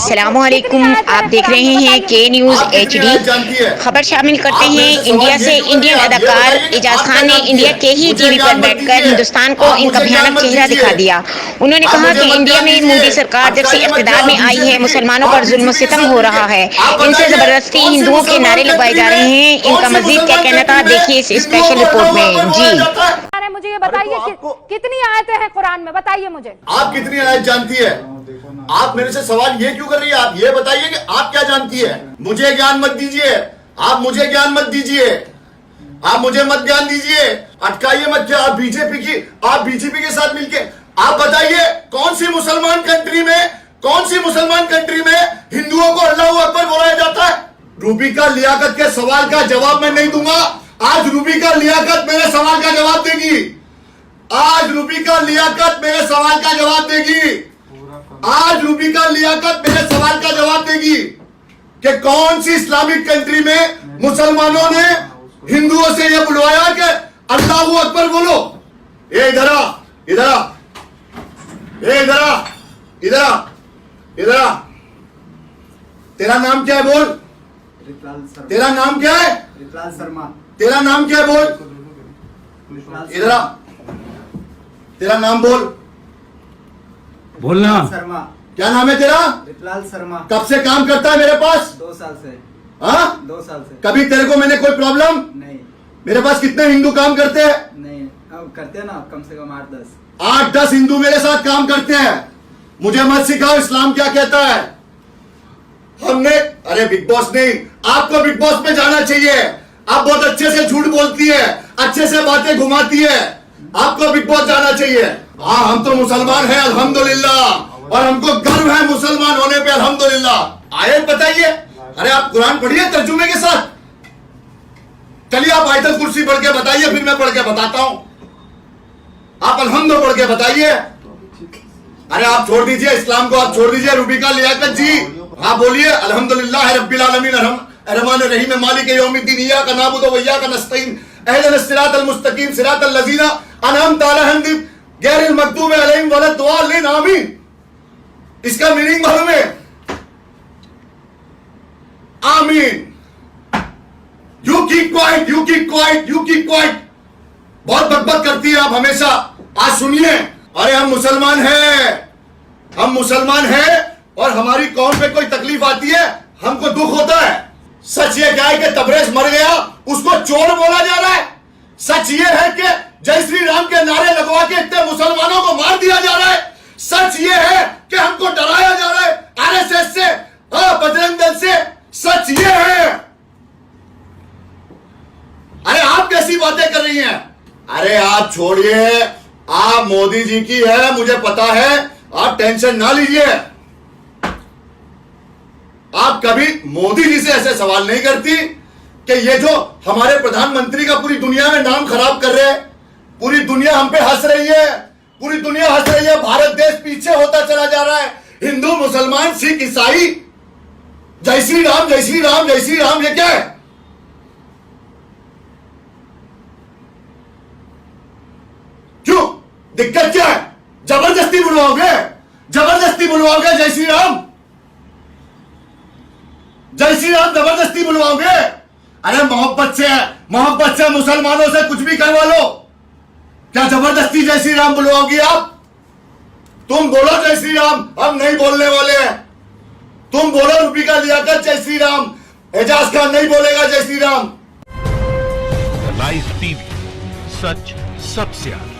अस्सलामुअलैकुम। आप देख रहे हैं के न्यूज़ HD। खबर शामिल करते हैं इंडिया से। इंडियन अदाकार एजाज खान ने इंडिया के ही टीवी पर बैठकर हिंदुस्तान को इनका भयानक चेहरा दिखा दिया। उन्होंने कहा कि इंडिया में मोदी सरकार जब से इख्तिदार में आई है मुसलमानों पर जुल्म सितम हो रहा है, इनसे जबरदस्ती हिंदुओं के नारे लगवाए जा रहे हैं। इनका मजीद क्या कहना था, देखिए इस स्पेशल रिपोर्ट में। जी मुझे ये बताइए कितनी आयतें हैं कुरान में, बताइए मुझे। आप कितनी आयत जानती है? आप मेरे से सवाल ये क्यों कर रही है? आप ये बताइए कि आप क्या जानती है। मुझे ज्ञान मत दीजिए, आप मुझे ज्ञान मत दीजिए, आप मुझे मत ज्ञान दीजिए, अटकाइए मत। क्या आप बीजेपी के साथ मिलके आप बताइए कौन सी मुसलमान कंट्री में हिंदुओं को अल्लाहू अकबर बुलाया जाता है? रूबिका लियाकत के सवाल का जवाब मैं नहीं दूंगा। आज रूबिका लियाकत मेरे सवाल का जवाब देगी। आज रूबिका लियाकत मेरे सवाल का जवाब देगी कि कौन सी इस्लामिक कंट्री में मुसलमानों ने हिंदुओं से यह बुलवाया कि अल्लाहू अकबर बोलो। ये इधर आ। तेरा नाम क्या है? बोल। तेरा नाम क्या है? तेरा नाम क्या है? बोल। इधर आ। तेरा नाम बोलना। क्या नाम है तेरा? रितलाल शर्मा। कब से काम करता है मेरे पास? 2 साल से। हाँ, 2 साल से। कभी तेरे को मैंने कोई प्रॉब्लम? नहीं। मेरे पास कितने हिंदू काम करते हैं? नहीं, अब करते हैं ना, कम से कम 8-10। 8-10 हिंदू मेरे साथ काम करते हैं। मुझे मत सिखाओ इस्लाम क्या कहता है। अरे बिग बॉस नहीं, आपको बिग बॉस में जाना चाहिए। आप बहुत अच्छे से झूठ बोलती है, अच्छे से बातें घुमाती है, आपको बिग बॉस जाना चाहिए। हाँ, हम तो मुसलमान हैं अल्हम्दुलिल्लाह, और हमको गर्व है मुसलमान होने पे अल्हम्दुलिल्लाह। आयत बताइए। अरे आप कुरान पढ़िए तर्जुमे के साथ। चलिए आप आयतल कुर्सी पढ़ के बताइए, फिर मैं पढ़ के बताता हूं। आप अल्हम्दुलिल्लाह पढ़ के बताइए। अरे आप छोड़ दीजिए इस्लाम को, आप छोड़ दीजिए। रूबिका लियाकत जी आप बोलिए अल्हम्दुलिल्लाह रब्बिल आलमीन अर्रहमान अर्रहीम मालिक यौमिद्दीन इय्याका नअबुदु व इय्याका नस्तईन इहदिनस सिरातल मुस्तकीम सिरातल लज़ीना अनअमता अलैहिम गैरिल मग़दूबि अलैहिम वलद्दालिन आमीन। इसका मीनिंग मालूम है? आमीन। You keep quiet. बहुत बकबक करती है आप हमेशा। आज सुनिए। अरे हम मुसलमान हैं और हमारी कौम पे कोई तकलीफ आती है हमको दुख होता है। सच ये क्या है कि तबरेज मर गया, उसको चोर बोला जा रहा है। सच ये है कि जय श्री राम के नारे लगवा के इतने मुसलमानों को मार दिया जा रहा है। सच ये है कि हमको डराया जा रहा है RSS से, बजरंग दल से। सच ये है। अरे आप कैसी बातें कर रही हैं? अरे आप छोड़िए, आप मोदी जी की है मुझे पता है, आप टेंशन ना लीजिए। आप कभी मोदी जी से ऐसे सवाल नहीं करती कि ये जो हमारे प्रधानमंत्री का पूरी दुनिया में नाम खराब कर रहे हैं, पूरी दुनिया हम पे हंस रही है, भारत देश पीछे होता चला जा रहा है। हिंदू मुसलमान सिख ईसाई जय श्री राम, ये क्या है? क्यों दिक्कत क्या है? जबरदस्ती बुलवाओगे जय श्री राम जबरदस्ती बुलवाओगे? अरे मोहब्बत से मुसलमानों से कुछ भी करवा लो। क्या जबरदस्ती जय श्री राम बुलवाओगी आप? तुम बोलो जय श्री राम, हम नहीं बोलने वाले हैं। तुम बोलो रूबिका लियाकत जय श्री राम, एजाज खान नहीं बोलेगा जय श्री राम। लाइव टीवी, सच सबसे आगे।